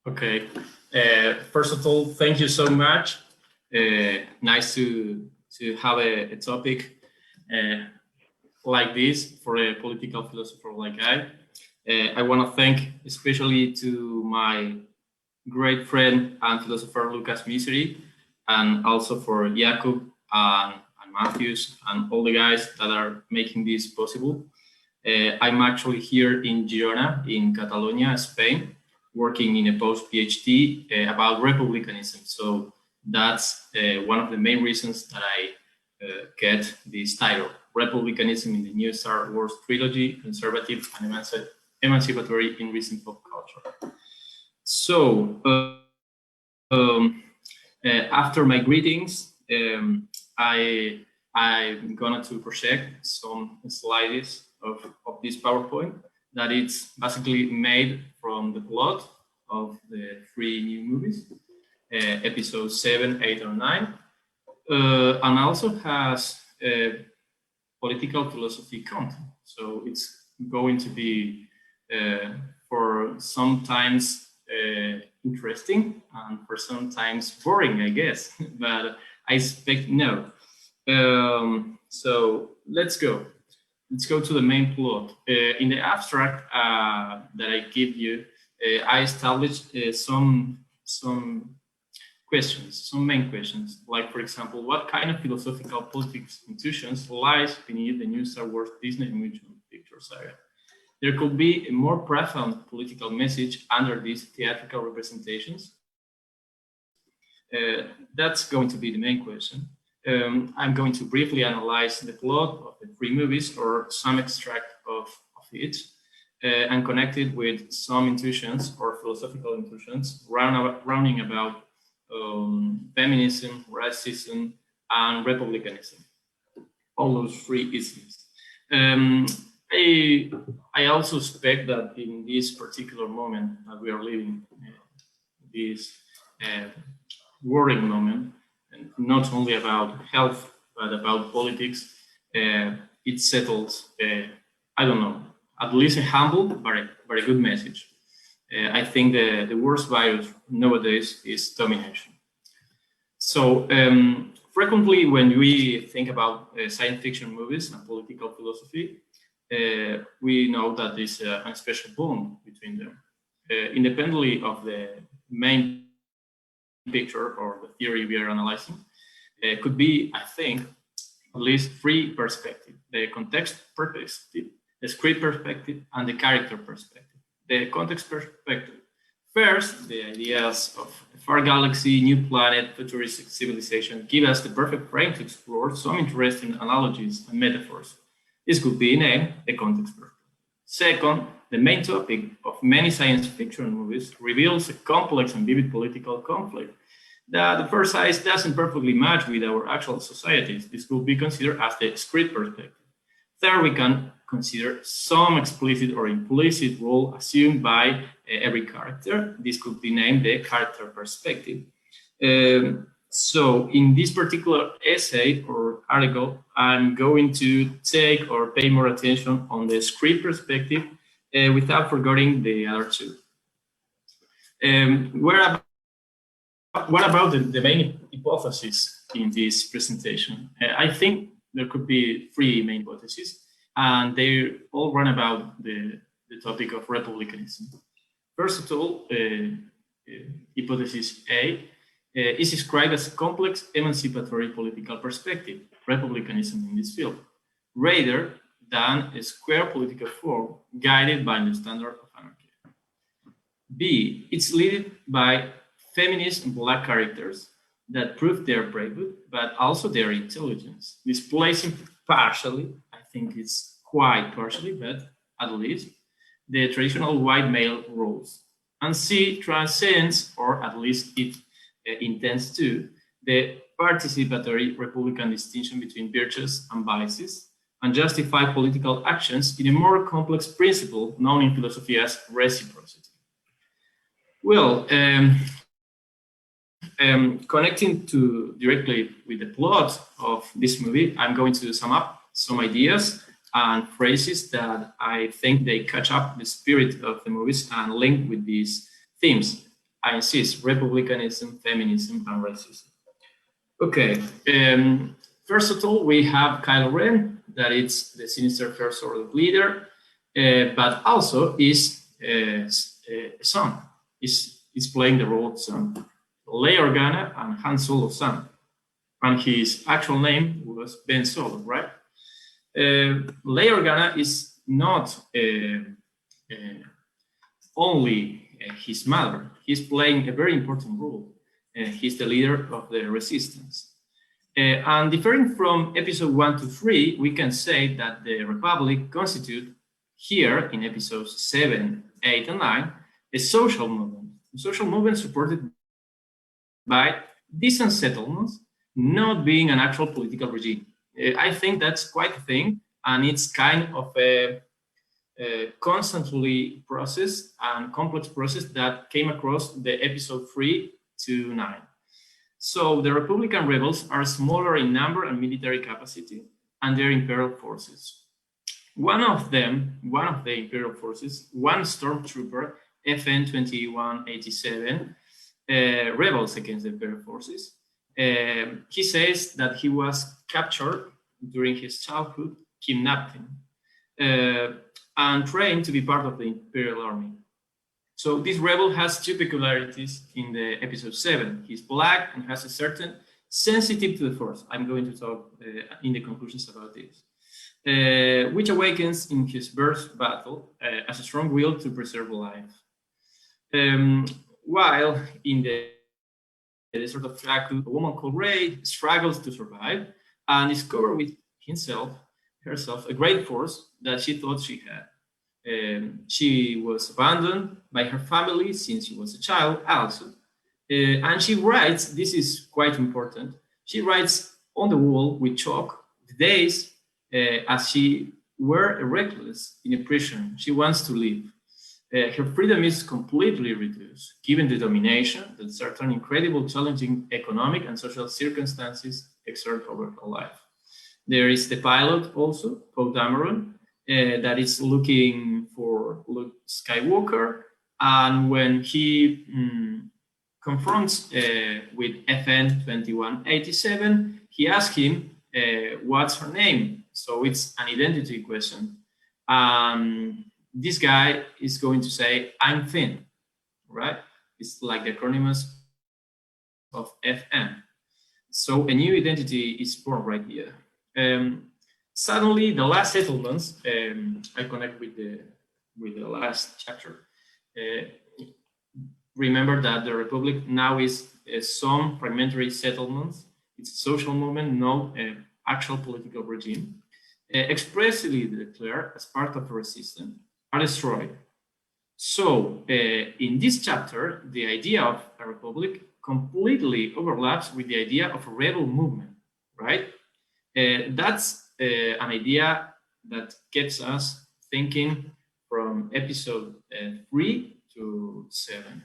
Okay. First of all, thank you so much. Nice to have a topic like this for a political philosopher like I. I want to thank especially to my great friend and philosopher Lucas Misery, and also for Jakub and Matthews and all the guys that are making this possible. I'm actually here in Girona, in Catalonia, Spain, working in a post-PhD about republicanism. So that's one of the main reasons that I get this title, Republicanism in the New Star Wars Trilogy, Conservative and Emancipatory in Recent Pop Culture. So after my greetings, I'm gonna to project some slides of this PowerPoint that it's basically made from the plot of the 3 new movies, episodes 7, 8, or 9, and also has political philosophy content. So it's going to be for sometimes interesting and for sometimes boring, I guess, but I expect no. So let's go. Let's go to the main plot. In the abstract that I give you, I established some questions, some main questions, like, for example, what kind of philosophical politics institutions lies beneath the new Star Wars Disney motion picture saga? There could be a more profound political message under these theatrical representations. That's going to be the main question. I'm going to briefly analyze the plot of the 3 movies, or some extract of it, and connect it with some intuitions or philosophical intuitions rounding about feminism, racism, and republicanism. All those 3 isms. I also expect that in this particular moment that we are living, this worrying moment, and not only about health, but about politics, it settles, I don't know, at least a humble, but a very good message. I think the worst virus nowadays is domination. So frequently when we think about science fiction movies and political philosophy, we know that there's a special bond between them. Independently of the main picture or the theory we are analyzing, could be, I think, at least 3 perspectives: the context perspective, the script perspective, and the character perspective. The context perspective. First, the ideas of a far galaxy, new planet, futuristic civilization give us the perfect frame to explore some interesting analogies and metaphors. This could be named the context perspective. Second, the main topic of many science fiction movies reveals a complex and vivid political conflict that at first sight doesn't perfectly match with our actual societies. This could be considered as the script perspective. Third, we can consider some explicit or implicit role assumed by every character. This could be named the character perspective. So in this particular essay or article, I'm going to take or pay more attention on the script perspective without forgetting the other 2. What about the main hypothesis in this presentation? I think there could be 3 main hypotheses, and they all run about the topic of republicanism. First of all, hypothesis A is described as a complex emancipatory political perspective, republicanism in this field, rather than a square political form guided by the standard of anarchy. B, it's led by feminist and Black characters that prove their bravery, but also their intelligence, displacing partially, I think it's quite partially, but at least, the traditional white male roles. And C transcends, or at least it intends to, the participatory Republican distinction between virtues and vices, and justify political actions in a more complex principle known in philosophy as reciprocity. Well, connecting directly with the plot of this movie, I'm going to sum up some ideas and phrases that I think they catch up the spirit of the movies and link with these themes. I insist, republicanism, feminism, and racism. Okay, first of all, we have Kylo Ren, that is the sinister First Order leader, but also is a son, is playing the role of son. Leia Organa and Han Solo's son. And his actual name was Ben Solo, right? Leia Organa is not only his mother. He's playing a very important role. He's the leader of the resistance. And differing from episode 1 to 3, we can say that the Republic constitutes here in episodes 7, 8, and 9 a social movement supported by decent settlements, not being an actual political regime. I think that's quite a thing, and it's kind of a constantly processed and complex process that came across the episode 3 to 9. So the Republican rebels are smaller in number and military capacity, and they're imperial forces. One of the imperial forces, one stormtrooper, FN 2187, rebels against the imperial forces. He says that he was captured during his childhood, kidnapped him, and trained to be part of the imperial army. So this rebel has two peculiarities in the episode 7. He's black and has a certain sensitivity to the force. I'm going to talk in the conclusions about this, which awakens in his birth battle as a strong will to preserve life. While in the desert of Jakku, a woman called Rey struggles to survive and discovers with herself a great force that she thought she had. She was abandoned by her family since she was a child also. And she writes, this is quite important, she writes on the wall with chalk the days as she were reckless in a prison. She wants to leave. Her freedom is completely reduced, given the domination that certain incredible challenging economic and social circumstances exert over her life. There is the pilot also, Poe Dameron, that is looking for Luke Skywalker, and when he confronts with FN 2187, he asks him, what's her name? So it's an identity question. This guy is going to say, I'm Finn, right? It's like the acronyms of FN. So a new identity is born right here. Suddenly, the last settlements, I connect with the last chapter. Remember that the Republic now is some fragmentary settlements. It's a social movement, not an actual political regime. Expressly declared as part of the resistance, are destroyed. So, in this chapter, the idea of a republic completely overlaps with the idea of a rebel movement, right? That's an idea that gets us thinking from episode 3 to 7.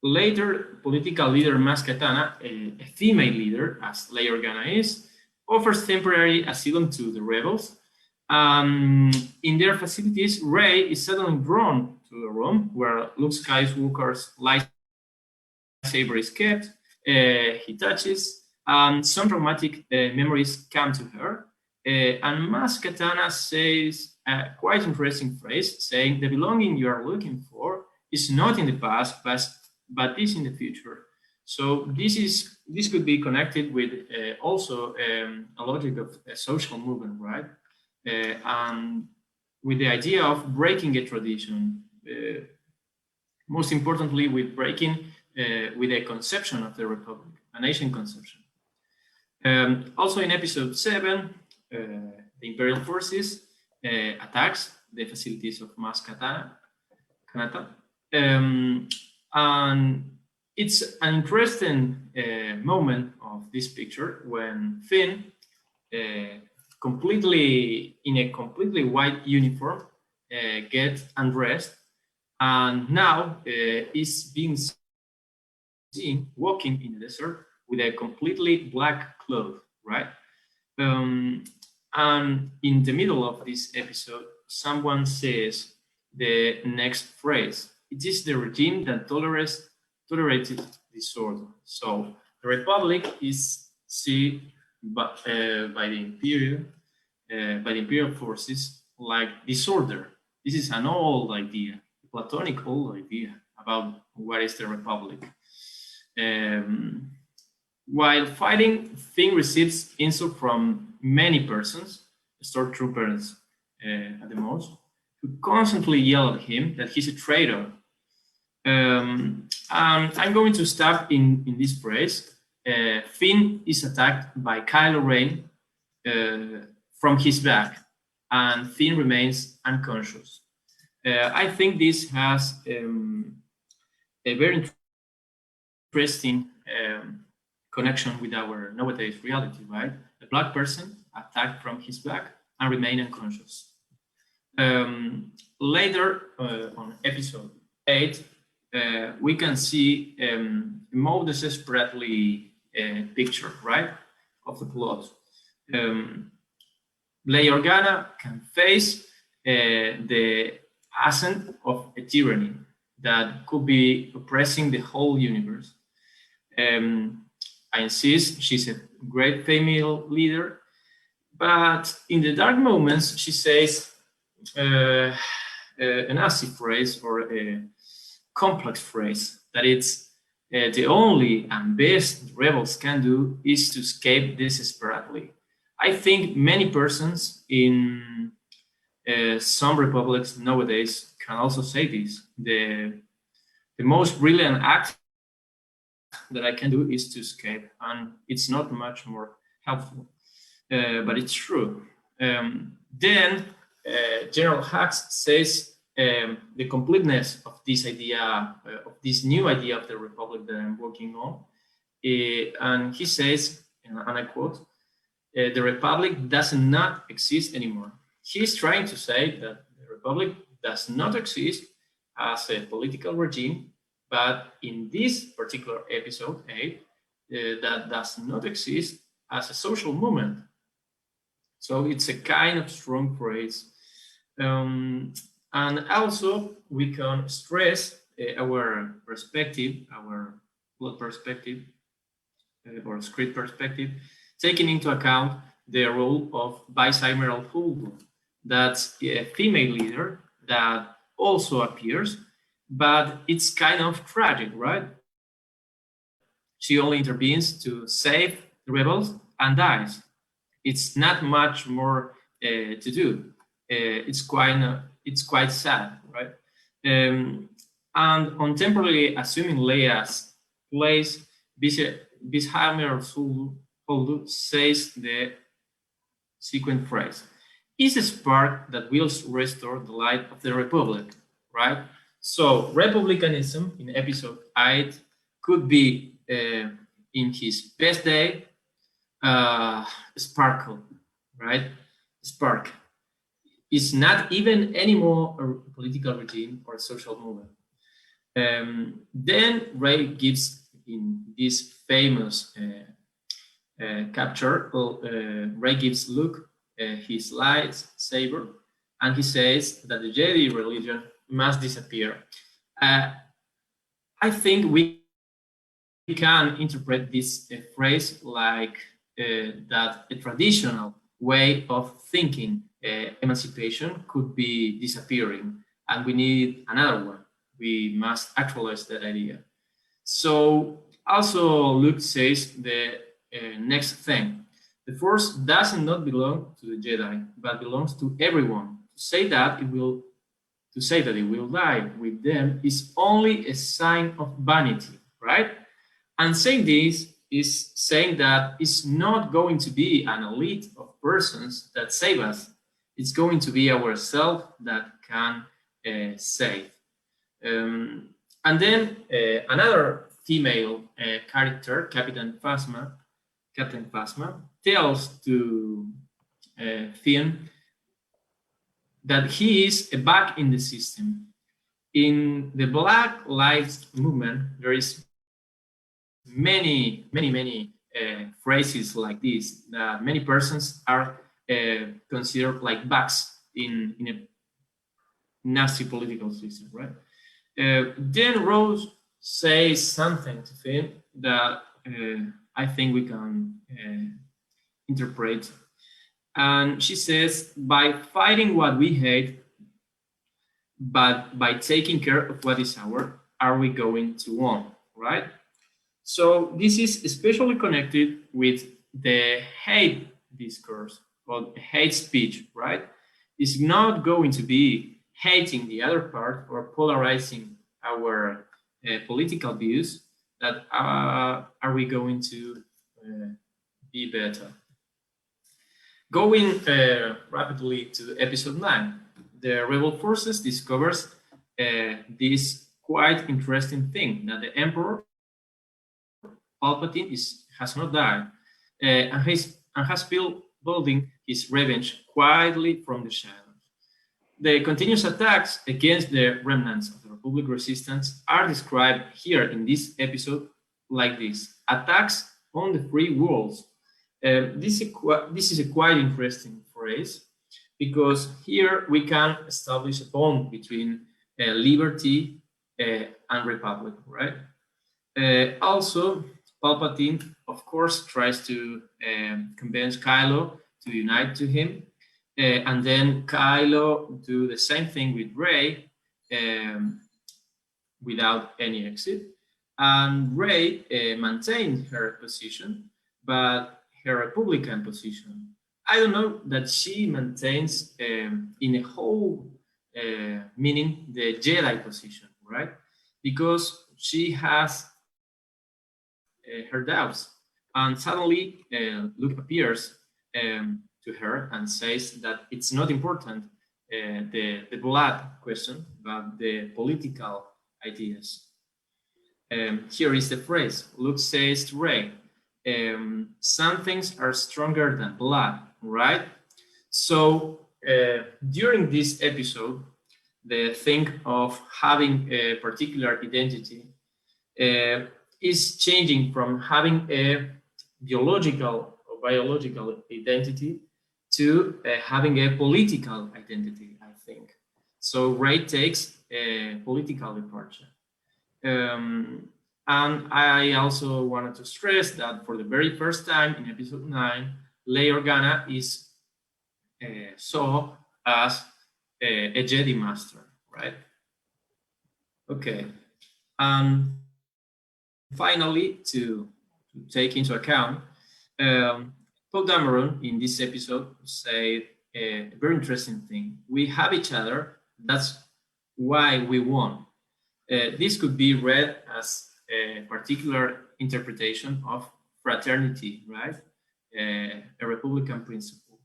Later, political leader Maz Kanata, a female leader, as Leia Organa is, offers temporary asylum to the rebels. In their facilities, Rey is suddenly drawn to a room where Luke Skywalker's lightsaber is kept. He touches, and some traumatic memories come to her. And Maz Kanata says a quite interesting phrase, saying, the belonging you are looking for is not in the past, but is in the future. So this could be connected with also a logic of a social movement, right? And with the idea of breaking a tradition, most importantly with breaking with a conception of the Republic, a nation conception. Also in episode 7, the Imperial forces attacks the facilities of Maz Kanata. And it's an interesting moment of this picture when Finn, in a completely white uniform, gets undressed, and now is being seen walking in the desert with a completely black cloth, right? And in the middle of this episode, someone says the next phrase, it is the regime that tolerated disorder. So the republic is seen by the imperial forces like disorder. This is an old idea, a Platonic old idea about what is the republic. While fighting, Finn receives insult from many persons, stormtroopers at the most, who constantly yell at him that he's a traitor. And I'm going to stop in this phrase. Finn is attacked by Kylo Ren from his back, and Finn remains unconscious. I think this has a very interesting connection with our nowadays reality, right? A black person attacked from his back and remain unconscious. Later on episode 8, we can see a more desperately picture, right, of the plot. Leia Organa can face the ascent of a tyranny that could be oppressing the whole universe. I insist she's a great female leader, but in the dark moments she says a nasty phrase or a complex phrase that it's the only and best rebels can do is to escape desperately. I think many persons in some republics nowadays can also say this. The most brilliant act that I can do is to escape, and it's not much more helpful, but it's true. Then General Hux says the completeness of this idea, of this new idea of the republic that I'm working on, and he says, and I quote, the republic does not exist anymore. He's trying to say that the republic does not exist as a political regime, but in this particular episode 8, that does not exist as a social movement. So it's a kind of strong phrase. And also we can stress our perspective, our plot perspective, or script perspective, taking into account the role of Vice Admiral Huldu. That's a female leader that also appears, but it's kind of tragic, right? She only intervenes to save the rebels and dies. It's not much more to do. It's quite sad, right? And on temporarily assuming Leia's place, Vice Admiral Huldu says the sequent phrase: "Is a spark that will restore the light of the Republic," right? So republicanism in episode 8 could be in his best day, sparkle, right? Spark. It's not even anymore a political regime or a social movement. Then Rey gives in this famous capture, Rey gives Luke his lightsaber, and he says that the Jedi religion must disappear. I think we can interpret this phrase like that a traditional way of thinking emancipation could be disappearing, and we need another one. We must actualize that idea. So also Luke says the next thing: the Force does not belong to the Jedi, but belongs to everyone. To say that it will die with them is only a sign of vanity, right? And saying this is saying that it's not going to be an elite of persons that save us. It's going to be ourselves that can save. And then another female character, Captain Phasma, tells to Finn that he is a bug in the system. In the Black Lives Movement, there is many phrases like this that many persons are considered like bugs in a nasty political system, right? Then Rose says something to him that I think we can interpret. And she says, by fighting what we hate, but by taking care of what is ours, are we going to win, right? So this is especially connected with the hate discourse or hate speech, right? It's not going to be hating the other part or polarizing our political views that are we going to be better. Going rapidly to episode 9, the rebel forces discovers this quite interesting thing, that the emperor Palpatine has not died and has been building his revenge quietly from the shadows. The continuous attacks against the remnants of the Republic resistance are described here in this episode like this: attacks on the free worlds. This is a quite interesting phrase, because here we can establish a bond between liberty and republic, right? Also, Palpatine, of course, tries to convince Kylo to unite to him, and then Kylo do the same thing with Rey without any exit, and Rey maintained her position, but her Republican position, I don't know that she maintains in a whole meaning the Jedi position, right? Because she has her doubts, and suddenly Luke appears to her and says that it's not important the blood question, but the political ideas. Here is the phrase. Luke says to Rey, some things are stronger than blood, right? So during this episode, the thing of having a particular identity is changing from having a biological or biological identity to having a political identity, I think. So Rey takes a political departure. And I also wanted to stress that for the very first time in episode 9, Leia Organa is saw as a Jedi master, right? Okay. And finally, to take into account, Paul Dameron in this episode said a very interesting thing. We have each other, that's why we won. This could be read as a particular interpretation of fraternity, right? A Republican principle.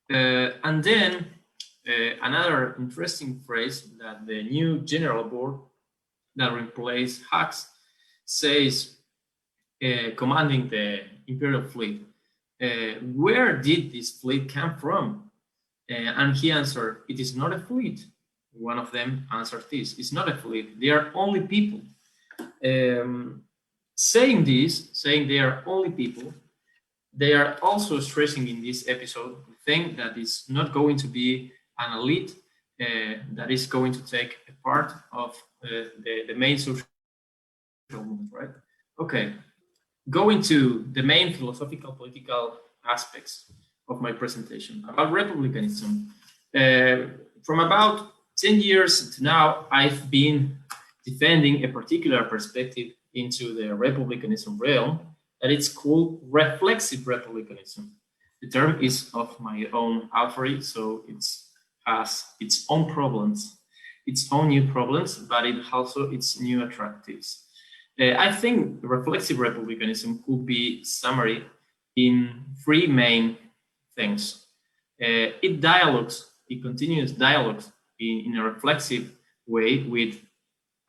And then another interesting phrase that the new general board that replaced Hux says, commanding the Imperial fleet, where did this fleet come from? And he answered, it is not a fleet. One of them answered this, it's not a fleet, they are only people. Saying they are only people, they are also stressing in this episode the thing that it's not going to be an elite that is going to take a part of the main social movement, right? Okay, going to the main philosophical political aspects of my presentation about republicanism. From about 10 years to now, I've been defending a particular perspective into the republicanism realm that it's called reflexive republicanism. The term is of my own authority, so it has its own problems, its own new problems, but it also its new attractives. I think reflexive republicanism could be summary in 3 main things. It continues dialogues in a reflexive way with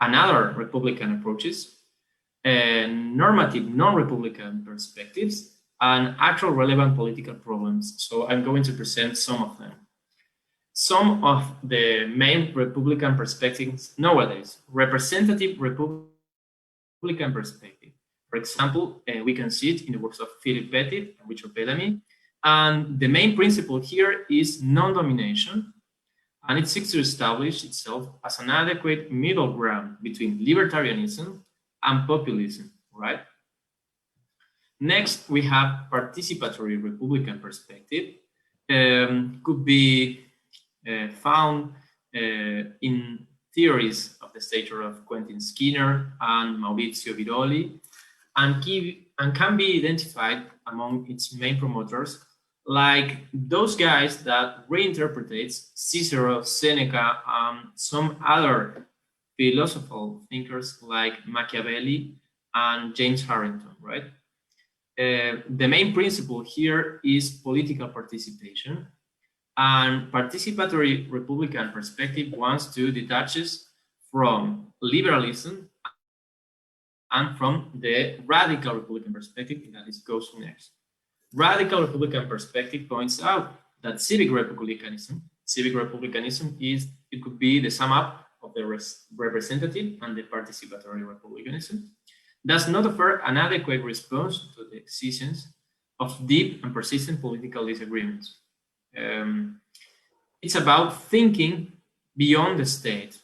another Republican approaches, normative non-Republican perspectives, and actual relevant political problems. So I'm going to present some of them. Some of the main Republican perspectives nowadays, representative Republican perspective. For example, we can see it in the works of Philip Pettit and Richard Bellamy. And the main principle here is non-domination. and it seeks to establish itself as an adequate middle ground between libertarianism and populism, right? Next, we have participatory Republican perspective. Could be found in theories of the stature of Quentin Skinner and Maurizio Viroli, and can be identified among its main promoters, like those guys that reinterpretates Cicero, Seneca, and some other philosophical thinkers like Machiavelli and James Harrington, right? The main principle here is political participation, and participatory Republican perspective wants to detaches from liberalism and from the radical Republican perspective that goes next. Radical Republican perspective points out that civic republicanism is, it could be the sum up of the representative and the participatory republicanism, does not offer an adequate response to the existence of deep and persistent political disagreements. It's about thinking beyond the state,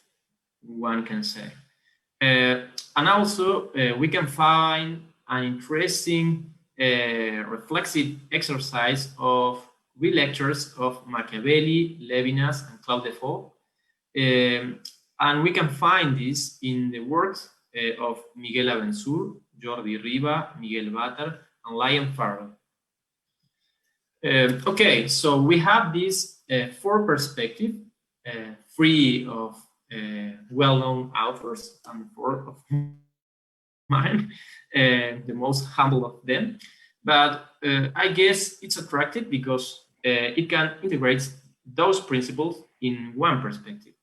one can say. And also, we can find an interesting reflexive exercise of relectures of Machiavelli, Levinas, and Claude Defoe. And we can find this in the works of Miguel Abensur, Jordi Riba, Miguel Batar, and Liam Farrell. Okay, so we have these four perspectives, three of well-known authors and four of mine, the most humble of them. But I guess it's attractive because it can integrate those principles in one perspective.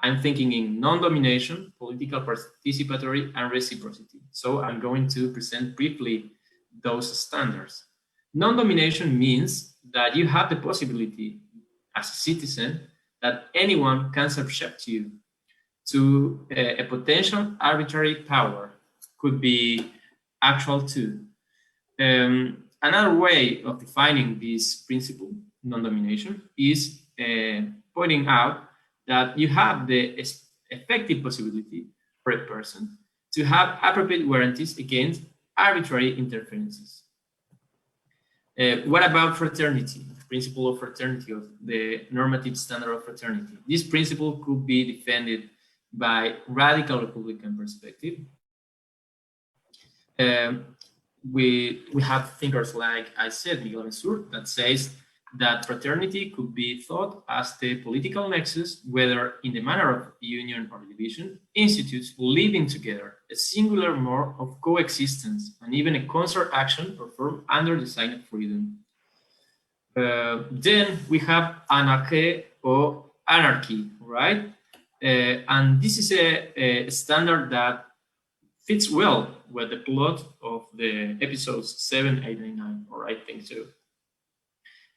I'm thinking in non-domination, political participatory, and reciprocity. So I'm going to present briefly those standards. Non-domination means that you have the possibility as a citizen that anyone can subject you to a potential arbitrary power, could be actual too. Another way of defining this principle, non-domination, is pointing out that you have the effective possibility for a person to have appropriate guarantees against arbitrary interferences. What about fraternity? The principle of fraternity, of the normative standard of fraternity. This principle could be defended by radical Republican perspective. We have thinkers like I said, Miguel Abensur, that says that fraternity could be thought as the political nexus, whether in the manner of union or division, institutes living together, a singular mode of coexistence, and even a concert action performed under the sign of freedom. Then we have An-arché or anarchy, right? And this is a standard that fits well with the plot of the episodes VII, VIII, and IX, or I think so.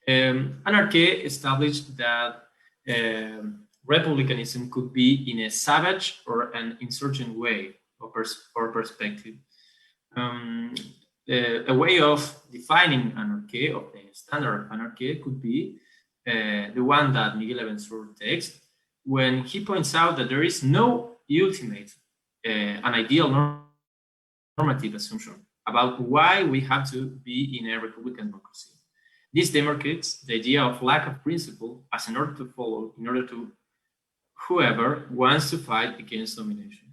An-arché established that republicanism could be in a savage or an insurgent way or perspective. A way of defining An-arché, of the standard of An-arché, could be the one that Miguel Abensur takes when he points out that there is no ultimate, an ideal normative assumption about why we have to be in a republican democracy. This demarcates the idea of lack of principle as an order to follow in order to whoever wants to fight against domination.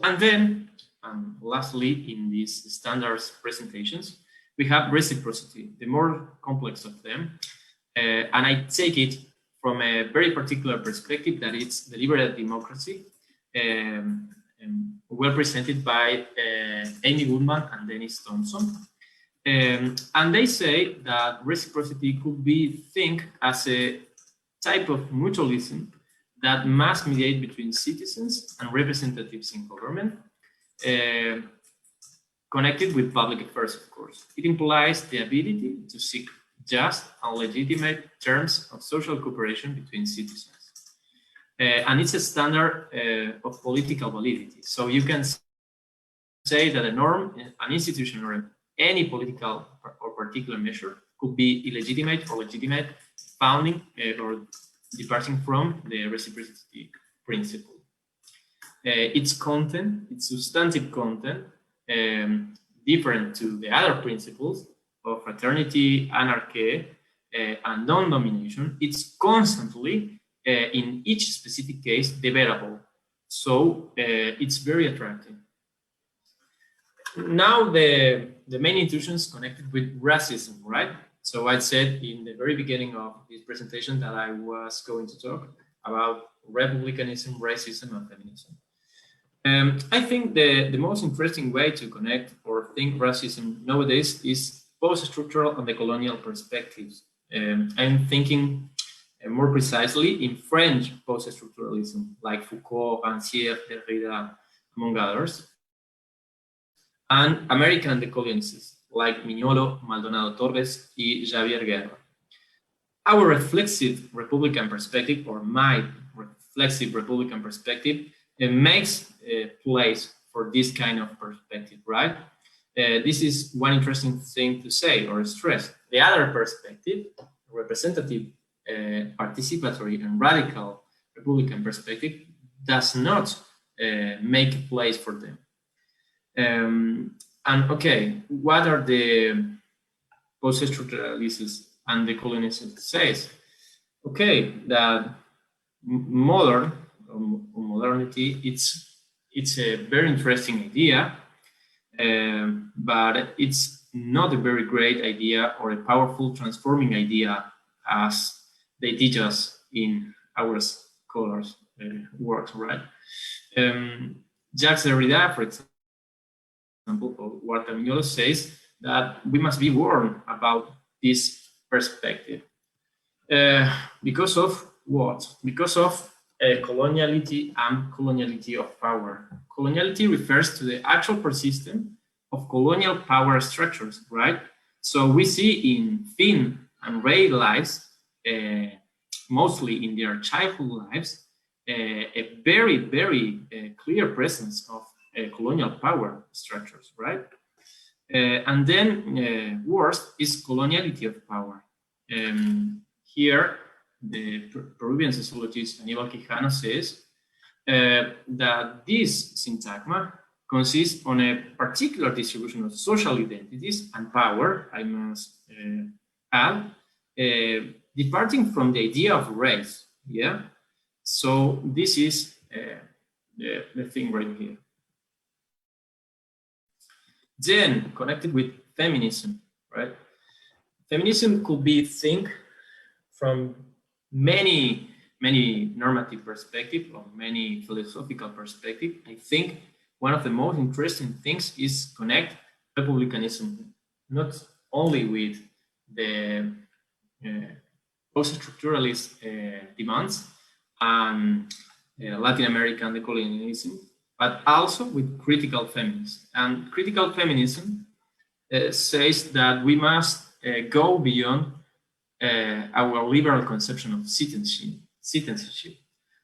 And then, lastly, in these standards presentations, we have reciprocity, the more complex of them. And I take it from a very particular perspective, that it's the liberal democracy, well presented by Amy Goodman and Dennis Thompson. And they say that reciprocity could be think as a type of mutualism that must mediate between citizens and representatives in government, connected with public affairs, of course. It implies the ability to seek just and legitimate terms of social cooperation between citizens. And it's a standard of political validity. So you can say that a norm, an institution, or any political or particular measure could be illegitimate or legitimate, founding or departing from the reciprocity principle. Its content, its substantive content, different to the other principles of fraternity, An-arché, and non-domination, it's constantly, in each specific case, debatable. So it's very attractive. Now the main intuitions connected with racism, right? So I said in the very beginning of this presentation that I was going to talk about republicanism, racism, and feminism. I think the most interesting way to connect or think racism nowadays is post-structural and decolonial perspectives. I'm thinking more precisely in French post-structuralism, like Foucault, Rancière, Derrida, among others, and American decolonialists, like Mignolo, Maldonado Torres, and Javier Guerra. Our reflexive Republican perspective, or my reflexive Republican perspective, makes place for this kind of perspective, right? This is one interesting thing to say or stress. The other perspective, representative, participatory, and radical Republican perspective, does not make a place for them. And okay, what are the post-structuralists and the colonialists says? Okay, that modern or modernity, it's a very interesting idea, but it's not a very great idea or a powerful transforming idea as they teach us in our scholars' works, right? Jacques Derrida, for example, or Walter Mignolo says that we must be warned about this perspective. Because of what? Because of coloniality and coloniality of power. Coloniality refers to the actual persistence of colonial power structures, right? So we see in Finn and Ray lives, mostly in their childhood lives, a very, very clear presence of colonial power structures, right? And then worst is coloniality of power. Here, the Peruvian sociologist Aníbal Quijano says that this syntagma consists on a particular distribution of social identities and power, I must add, departing from the idea of race, yeah? So this is the thing right here. Then, connected with feminism, right? Feminism could be think from many normative perspectives or many philosophical perspectives. I think one of the most interesting things is connect republicanism not only with the post-structuralist demands and Latin American decolonialism, but also with critical feminism. And critical feminism says that we must go beyond our liberal conception of citizenship.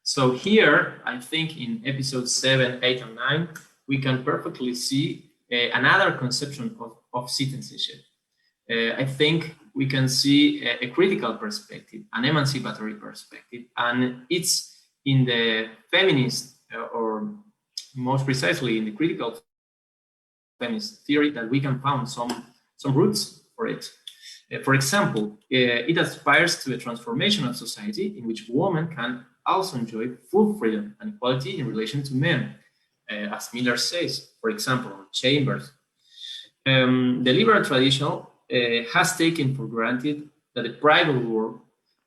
So here, I think in episodes 7, 8, and 9, we can perfectly see another conception of citizenship. I think we can see a critical perspective, an emancipatory perspective, and it's in the feminist, or most precisely in the critical feminist theory, that we can find some roots for it. For example, it aspires to a transformation of society in which women can also enjoy full freedom and equality in relation to men, as Miller says, for example, or Chambers. The liberal tradition has taken for granted that the private world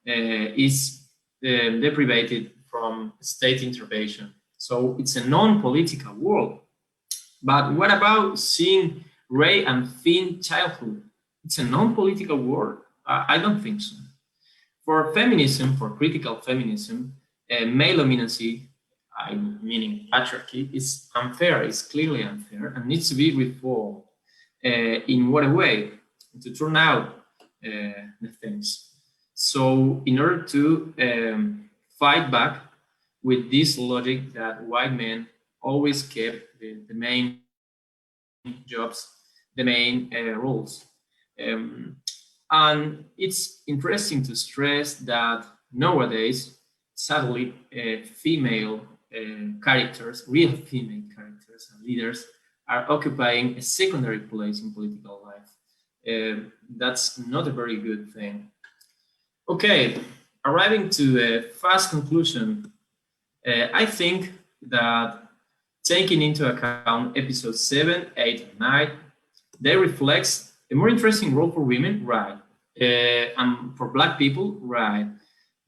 is deprived from state intervention. So it's a non-political world. But what about seeing Ray and Finn childhood? It's a non-political world? I don't think so. For feminism, for critical feminism, male dominancy, meaning patriarchy, is unfair, is clearly unfair, and needs to be reformed. In what way? To turn out the things. So in order to fight back with this logic that white men always kept the main jobs, the main roles. And it's interesting to stress that nowadays, sadly, female characters, real female characters and leaders are occupying a secondary place in political life. That's not a very good thing. Okay, arriving to a fast conclusion, I think that taking into account episodes 7, 8, and 9, they reflect a more interesting role for women, right? And for Black people, right?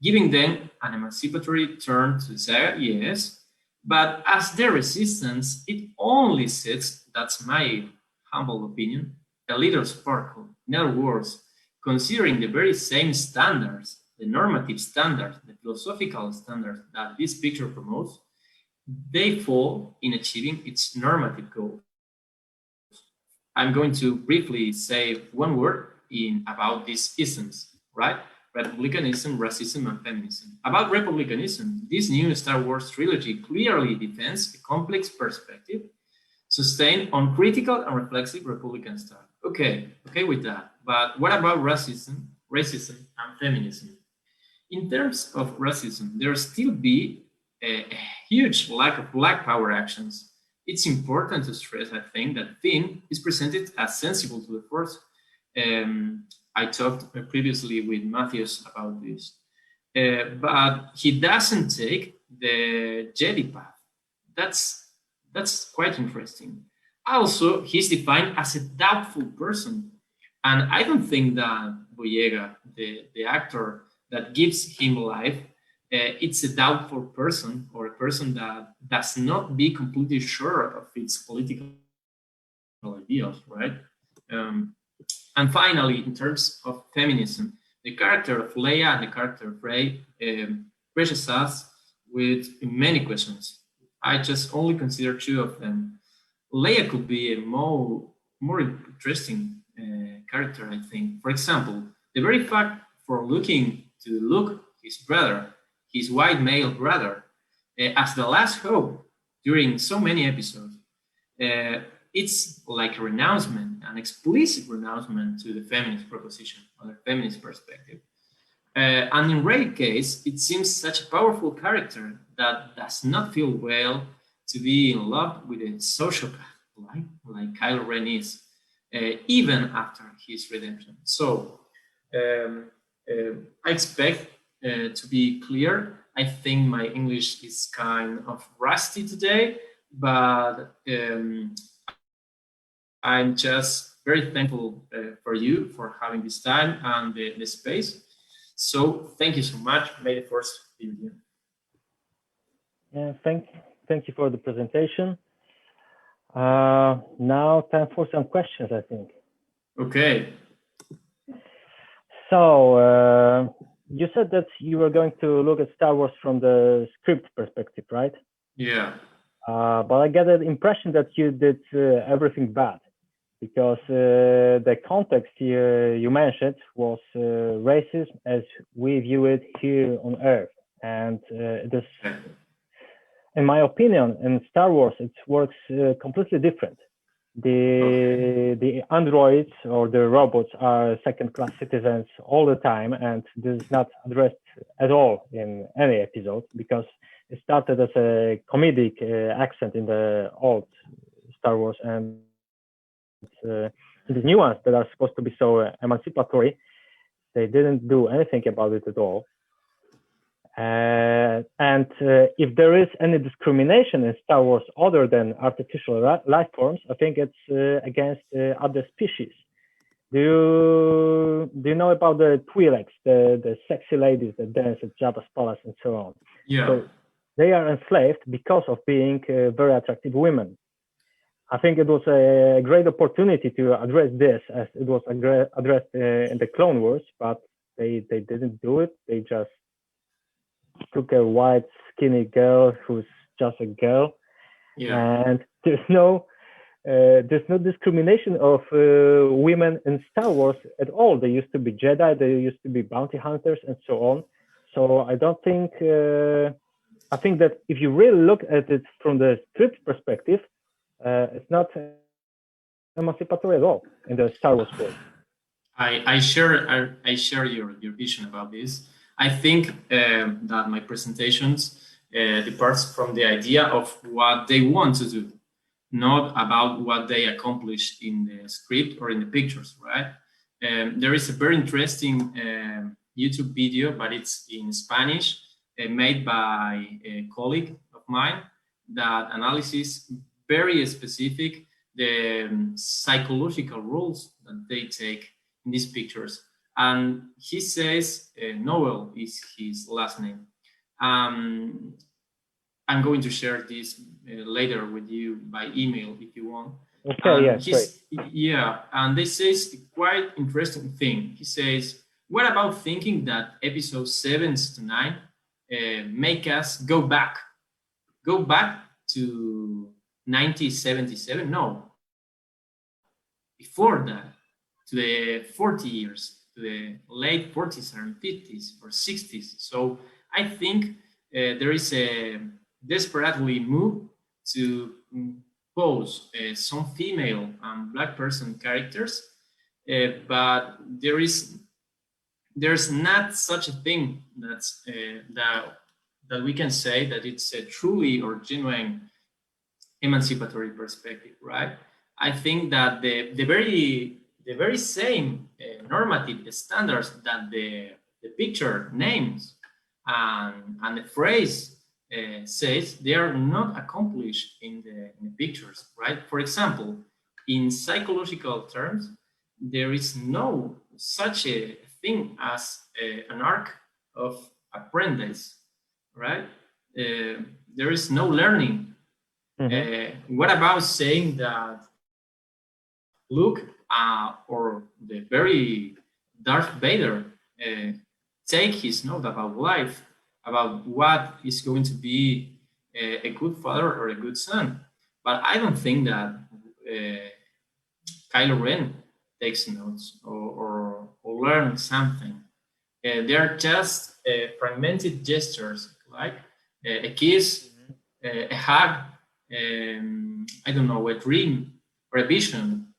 Giving them an emancipatory turn to the saga, yes. But as their resistance, it only sets, that's my humble opinion, a little sparkle. In other words, considering the very same standards, the normative standards, the philosophical standards that this picture promotes, they fall in achieving its normative goals. I'm going to briefly say one word about these isms, right? Republicanism, racism, and feminism. About republicanism, this new Star Wars trilogy clearly defends a complex perspective sustained on critical and reflexive Republican style. Okay with that. But what about racism, and feminism? In terms of racism, there still be a huge lack of Black power actions. It's important to stress, I think, that Finn is presented as sensible to the Force. I talked previously with Matthews about this, but he doesn't take the Jedi path. That's quite interesting. Also, he's defined as a doubtful person, and I don't think that Boyega, the actor that gives him life, it's a doubtful person or a person that does not be completely sure of its political ideals, right? And finally, in terms of feminism, the character of Leia and the character of Rey presses us with many questions. I just only consider two of them. Leia could be a more interesting character, I think. For example, the very fact for looking to Luke, his brother, his white male brother, as the last hope during so many episodes, it's like a renouncement, an explicit renouncement to the feminist proposition or the feminist perspective. And in Rey's case, it seems such a powerful character that does not feel well to be in love with a sociopath like Kylo Ren is, even after his redemption. So I expect to be clear. I think my English is kind of rusty today, but I'm just very thankful for you for having this time and the space. So thank you so much. May the Force be with you. Yeah, thank you for the presentation. Now time for some questions, I think. Okay. So you said that you were going to look at Star Wars from the script perspective, right? Yeah. But I get the impression that you did everything bad, because the context you mentioned was racism as we view it here on Earth. And this, in my opinion, in Star Wars, it works completely different. The androids or the robots are second-class citizens all the time, and this is not addressed at all in any episode, because it started as a comedic accent in the old Star Wars, and the new ones that are supposed to be so emancipatory, they didn't do anything about it at all. And if there is any discrimination in Star Wars other than artificial life forms, I think it's against other species. Do you know about the Twi'leks, the sexy ladies that dance at Jabba's palace and so on? Yeah. So they are enslaved because of being very attractive women. I think it was a great opportunity to address this, as it was addressed in the Clone Wars, but they didn't do it. They just took a white skinny girl who's just a girl, and there's no discrimination of women in Star Wars at all. They used to be Jedi, they used to be bounty hunters, and so on. So I don't think I think that if you really look at it from the script perspective, it's not emancipatory at all in the Star Wars world. I share your vision about this. I think that my presentations departs from the idea of what they want to do, not about what they accomplished in the script or in the pictures, right? There is a very interesting YouTube video, but it's in Spanish, made by a colleague of mine that analyzes very specific the psychological roles that they take in these pictures. And he says, Noel is his last name. I'm going to share this later with you by email if you want. Okay, yes, great. Yeah, and this is quite interesting thing. He says, what about thinking that episodes 7 to 9 make us go back to 1977? No, before that, to the 40 years, to the late 40s and 50s or 60s. So I think there is a desperately move to pose some female and black person characters, but there's not such a thing that's that we can say that it's a truly or genuine emancipatory perspective, right? I think that the very same normative standards that the picture names and the phrase says, they are not accomplished in the pictures, right? For example, in psychological terms, there is no such a thing as an arc of apprentice, right? There is no learning. What about saying that Luke or the very Darth Vader take his note about life, about what is going to be a good father or a good son? But I don't think that Kylo Ren takes notes or learns something. They are just fragmented gestures, like a kiss, a hug, I don't know, a dream or a vision,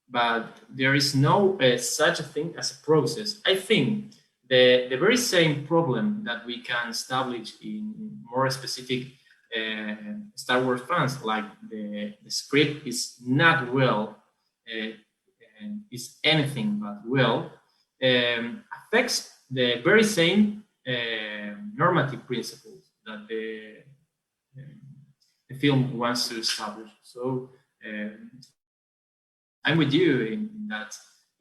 but there is no such a thing as a process. I think the very same problem that we can establish in more specific Star Wars fans, like the script is not well, is anything but well, affects the very same normative principles that the film wants to establish. So I'm with you in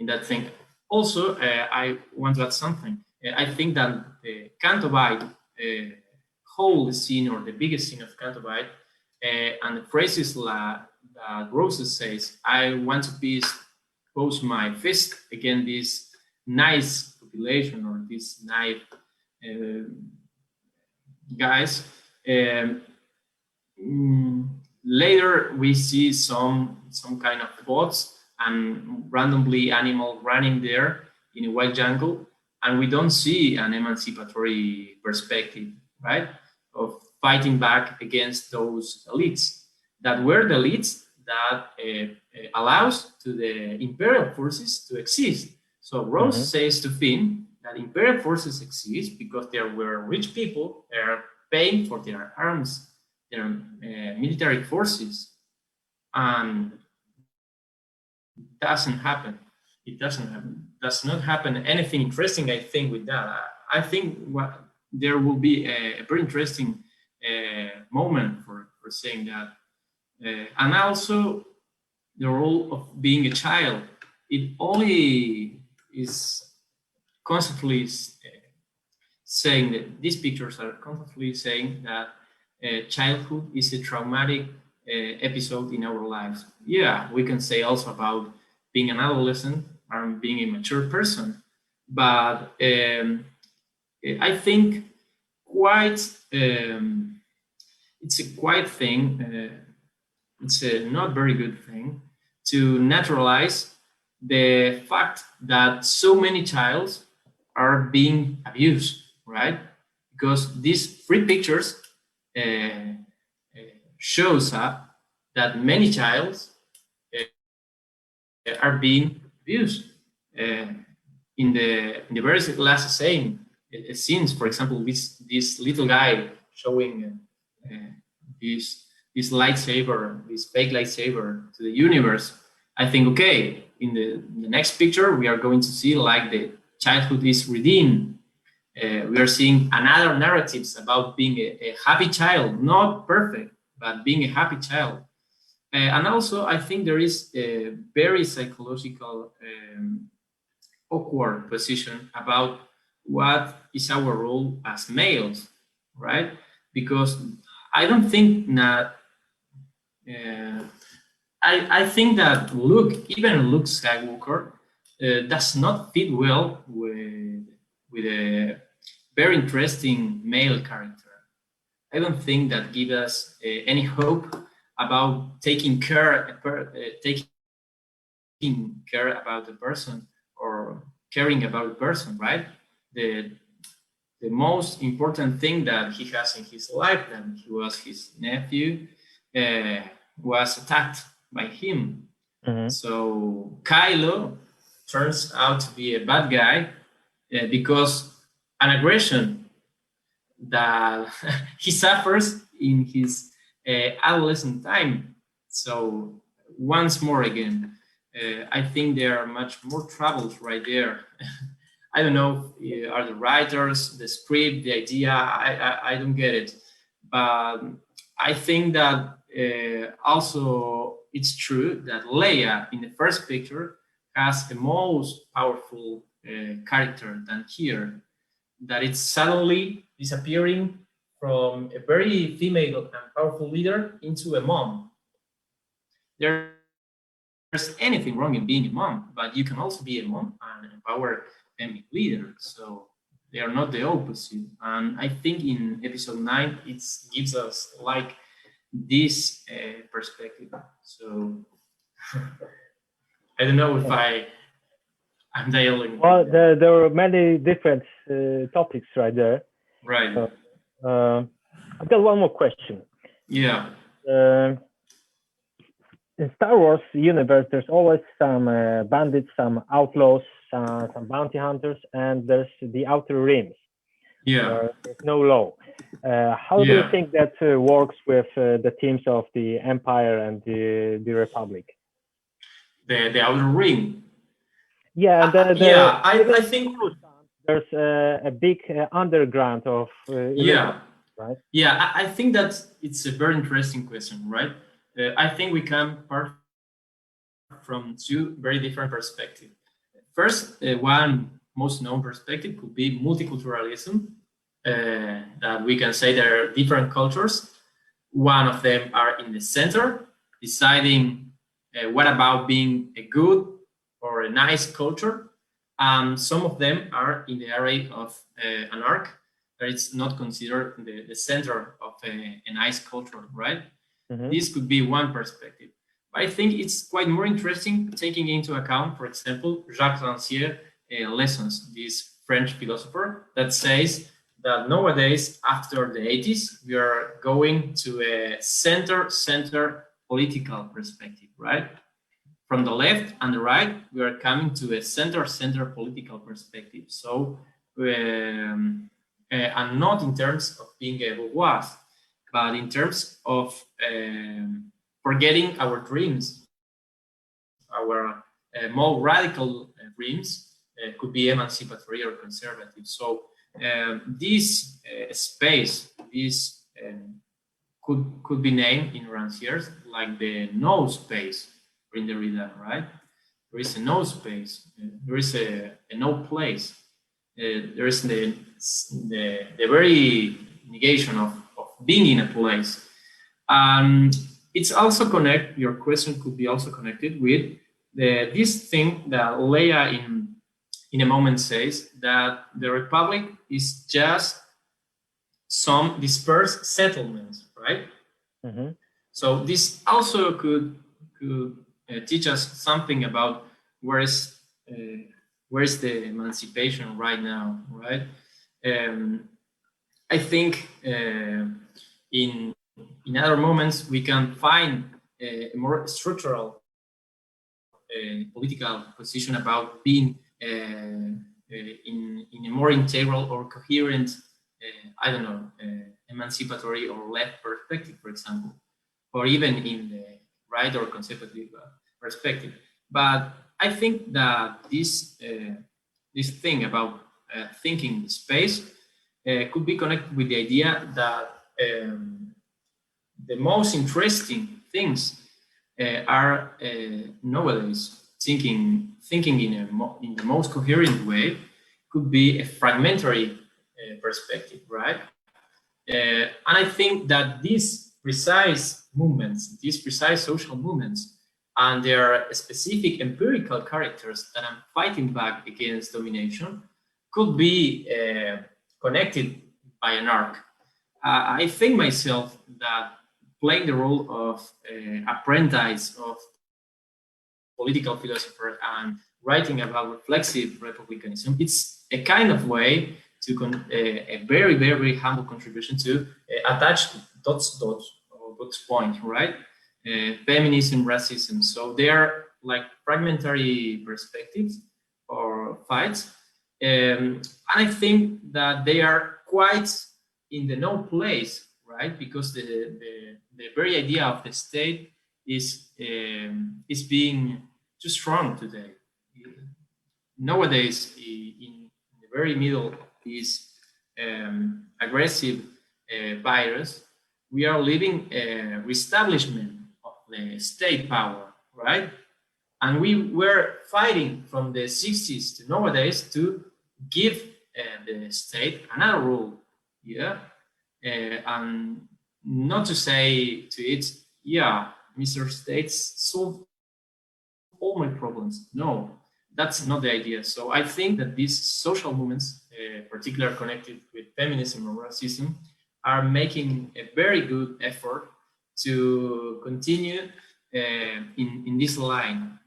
that thing. Also, I want to add something. I think that the Cantovite whole scene, or the biggest scene of Cantovite, and the phrases that Roses says, I want to pose my fist against this nice population or these nice guys. Later we see some kind of bots and randomly animal running there in a wild jungle, and we don't see an emancipatory perspective, right, of fighting back against those elites that were the elites that allows to the imperial forces to exist. So Rose says to Finn that imperial forces exist because there were rich people that are paying for their arms, their military forces, and doesn't happen. It doesn't happen. Does not happen anything interesting, I think, with that. I think there will be a very interesting moment for saying that. And also the role of being a child. It only is constantly saying that these pictures are constantly saying that childhood is a traumatic episode in our lives. Yeah, we can say also about being an adolescent and being a mature person, but I think it's a quite thing. It's a not very good thing to naturalize the fact that so many childs are being abused, right? Because these three pictures shows up that many childs are being abused. In the very last scene, scenes, for example, this little guy showing this lightsaber, this fake lightsaber to the universe, I think, okay, in the next picture, we are going to see like the childhood is redeemed. We are seeing another narratives about being a happy child, not perfect, but being a happy child. And also, I think there is a very psychological awkward position about what is our role as males, right? Because I don't think that I think that even Luke Skywalker does not fit well with a very interesting male character. I don't think that gives us any hope about taking care about the person or caring about the person, right? The most important thing that he has in his life, that he was his nephew, was attacked by him. Mm-hmm. So Kylo turns out to be a bad guy because an aggression that he suffers in his adolescent time. So once more again, I think there are much more troubles right there. I don't know, are the writers, the script, the idea, I don't get it. But I think that also it's true that Leia in the first picture has the most powerful character than here, that it's suddenly disappearing from a very female and powerful leader into a mom. There's anything wrong in being a mom, but you can also be a mom and empower feminine leader. So they are not the opposite. And I think in episode 9, it gives us like this perspective. So I don't know if I'm dialing. Well, there are many different topics right there. Right. I've got one more question. Yeah. In Star Wars universe, there's always some bandits, some outlaws, some bounty hunters, and there's the outer rims. Yeah. There's no law. How do you think that works with the themes of the Empire and the Republic? The outer ring. Yeah, I think there's a big underground of yeah, right? Yeah, I think that it's a very interesting question, right? I think we can part from two very different perspectives. First, one most known perspective could be multiculturalism, that we can say there are different cultures. One of them are in the center, deciding what about being a good or a nice culture. And some of them are in the area of An-arché, that it's not considered the center of a nice culture, right? Mm-hmm. This could be one perspective. But I think it's quite more interesting taking into account, for example, Jacques Rancière's lessons, this French philosopher that says that nowadays, after the 80s, we are going to a center political perspective, right? From the left and the right, we are coming to a center political perspective. So, and not in terms of being a bourgeois, but in terms of forgetting our dreams, our more radical dreams could be emancipatory or conservative. So this space, this could be named in Rancière like the no space in the reader, right? There is a no space, there is a no place, there is the very negation of being in a place. It's also your question could be also connected with this thing that Leia in a moment says, that the Republic is just some dispersed settlements, right? Mm-hmm. So this also could teach us something about where is the emancipation right now, right? I think in other moments we can find a more structural political position about being in a more integral or coherent, I don't know, emancipatory or left perspective, for example, or even in the right or conservative perspective. But I think that this thing about thinking space could be connected with the idea that the most interesting things are nowadays thinking in the most coherent way could be a fragmentary perspective, right? And I think that these precise movements, these precise social movements, and their specific empirical characters that I'm fighting back against domination could be connected by an arc. I think myself that playing the role of apprentice of political philosopher and writing about reflexive republicanism, it's a kind of way to a very, very humble contribution to attach dots points, right? Feminism, racism. So they are like fragmentary perspectives or fights. And I think that they are quite in the no place, right? Because the very idea of the state is being too strong today. Nowadays, in the very middle of this aggressive virus, we are living a reestablishment of the state power, right? And we were fighting from the 60s to nowadays to give the state another rule, yeah? And not to say to it, yeah, Mr. States, solve all my problems. No, that's not the idea. So I think that these social movements, particularly connected with feminism or racism, are making a very good effort to continue in this line,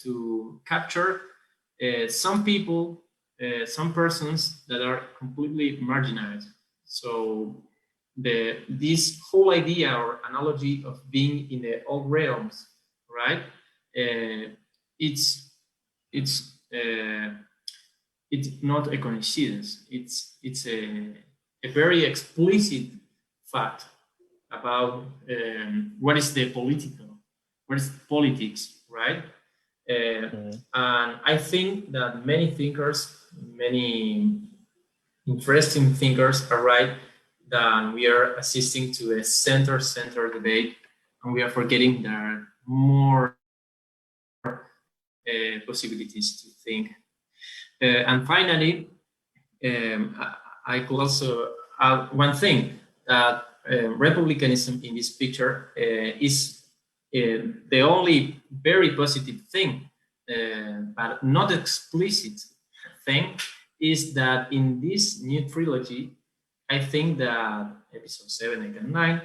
to capture some people, some persons that are completely marginalized. So this whole idea or analogy of being in the old realms, right? It's not a coincidence. It's a very explicit fact about what is the political, what is politics, right? And I think that many thinkers, many interesting thinkers are right that we are assisting to a center debate, and we are forgetting there are more possibilities to think. And finally, I could also add one thing, that republicanism in this picture is the only very positive thing, but not explicit thing, is that in this new trilogy, I think that episode 7, 8, and 9,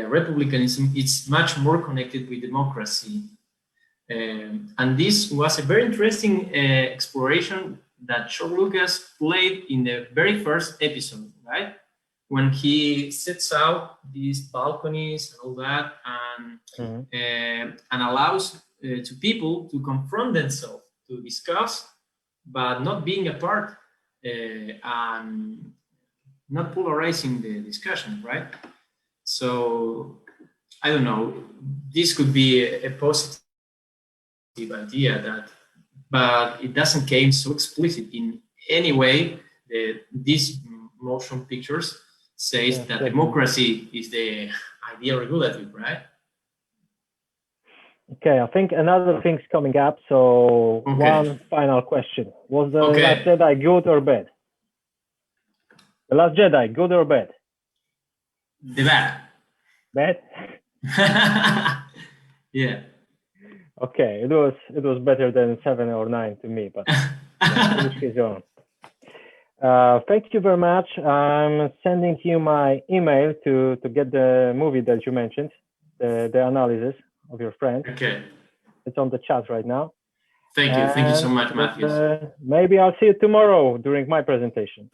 republicanism is much more connected with democracy. And this was a very interesting exploration that George Lucas played in the very first episode, right? When he sets out these balconies and all that, and allows to people to confront themselves, to discuss, but not being apart, and not polarizing the discussion, right? So I don't know. This could be a positive idea, but it doesn't came so explicit in any way. These motion pictures says that democracy is the ideal regulative, right? Okay, I think another thing's coming up. So one final question: was the Last Jedi good or bad? The Last Jedi, good or bad? The bad. Bad? Yeah. Okay, it was better than 7 or 9 to me, but each his own. Thank you very much. I'm sending you my email to get the movie that you mentioned, the analysis of your friend. Okay. It's on the chat right now. Thank you so much, Matthew. Maybe I'll see you tomorrow during my presentation.